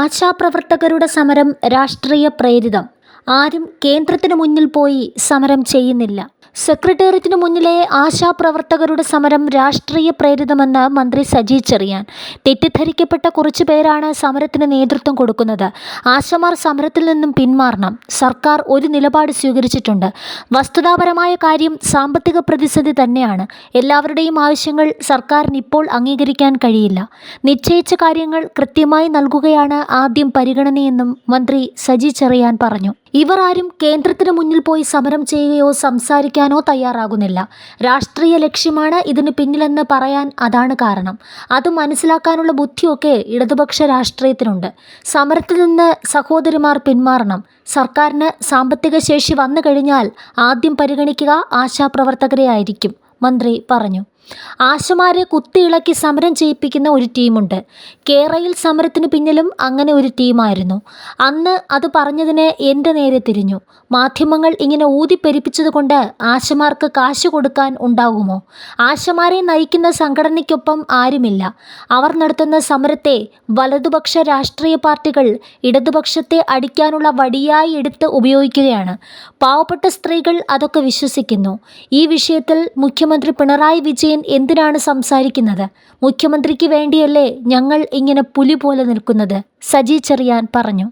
ആശാപ്രവർത്തകരുടെ സമരം രാഷ്ട്രീയ പ്രേരിതം. ആരും കേന്ദ്രത്തിന് മുന്നിൽ പോയി സമരം ചെയ്യുന്നില്ല. സെക്രട്ടേറിയറ്റിനു മുന്നിലെ ആശാപ്രവർത്തകരുടെ സമരം രാഷ്ട്രീയ പ്രേരിതമെന്ന് മന്ത്രി സജി ചെറിയാൻ. തെറ്റിദ്ധരിക്കപ്പെട്ട കുറച്ചു പേരാണ് സമരത്തിന് നേതൃത്വം കൊടുക്കുന്നത്. ആശമാർ സമരത്തിൽ നിന്നും പിന്മാറണം. സർക്കാർ ഒരു നിലപാട് സ്വീകരിച്ചിട്ടുണ്ട്. വസ്തുതാപരമായ കാര്യം സാമ്പത്തിക പ്രതിസന്ധി തന്നെയാണ്. എല്ലാവരുടെയും ആവശ്യങ്ങൾ സർക്കാരിന് ഇപ്പോൾ അംഗീകരിക്കാൻ കഴിയില്ല. നിശ്ചയിച്ച കാര്യങ്ങൾ കൃത്യമായി നൽകുകയാണ് ആദ്യം പരിഗണനയെന്നും മന്ത്രി സജി ചെറിയാൻ പറഞ്ഞു. ഇവർ ആരും കേന്ദ്രത്തിന് മുന്നിൽ പോയി സമരം ചെയ്യുകയോ സംസാരിക്കാനോ തയ്യാറാകുന്നില്ല. രാഷ്ട്രീയ ലക്ഷ്യമാണ് ഇതിന് പിന്നിലെന്ന് പറയാൻ അതാണ് കാരണം. അത് മനസ്സിലാക്കാനുള്ള ബുദ്ധിയൊക്കെ ഇടതുപക്ഷ രാഷ്ട്രീയത്തിനുണ്ട്. സമരത്തിൽ നിന്ന് സഹോദരിമാർ പിന്മാറണം. സർക്കാരിന് സാമ്പത്തിക ശേഷി വന്നു കഴിഞ്ഞാൽ ആദ്യം പരിഗണിക്കുക ആശാപ്രവർത്തകരെ ആയിരിക്കും, മന്ത്രി പറഞ്ഞു. ആശമാരെ കുത്തിയിളക്കി സമരം ചെയ്യിപ്പിക്കുന്ന ഒരു ടീമുണ്ട്. കേരയിൽ സമരത്തിന് പിന്നിലും അങ്ങനെ ഒരു ടീമായിരുന്നു. അന്ന് അത് പറഞ്ഞതിന് എൻ്റെ നേരെ തിരിഞ്ഞു. മാധ്യമങ്ങൾ ഇങ്ങനെ ഊതിപ്പെരിപ്പിച്ചതുകൊണ്ട് ആശമാർക്ക് കാശ് കൊടുക്കാൻ ഉണ്ടാകുമോ? ആശമാരെ നയിക്കുന്ന സംഘടനയ്ക്കൊപ്പം ആരുമില്ല. അവർ നടത്തുന്ന സമരത്തെ വലതുപക്ഷ രാഷ്ട്രീയ പാർട്ടികൾ ഇടതുപക്ഷത്തെ അടിക്കാനുള്ള വടിയായി എടുത്ത് ഉപയോഗിക്കുകയാണ്. പാവപ്പെട്ട സ്ത്രീകൾ അതൊക്കെ വിശ്വസിക്കുന്നു. ഈ വിഷയത്തിൽ മുഖ്യമന്ത്രി പിണറായി വിജയൻ എന്തിനാണ് സംസാരിക്കുന്നത്? മുഖ്യമന്ത്രിക്ക് വേണ്ടിയല്ലേ ഞങ്ങൾ ഇങ്ങനെ പുലി പോലെ നിൽക്കുന്നത്, സജി ചെറിയാൻ പറഞ്ഞു.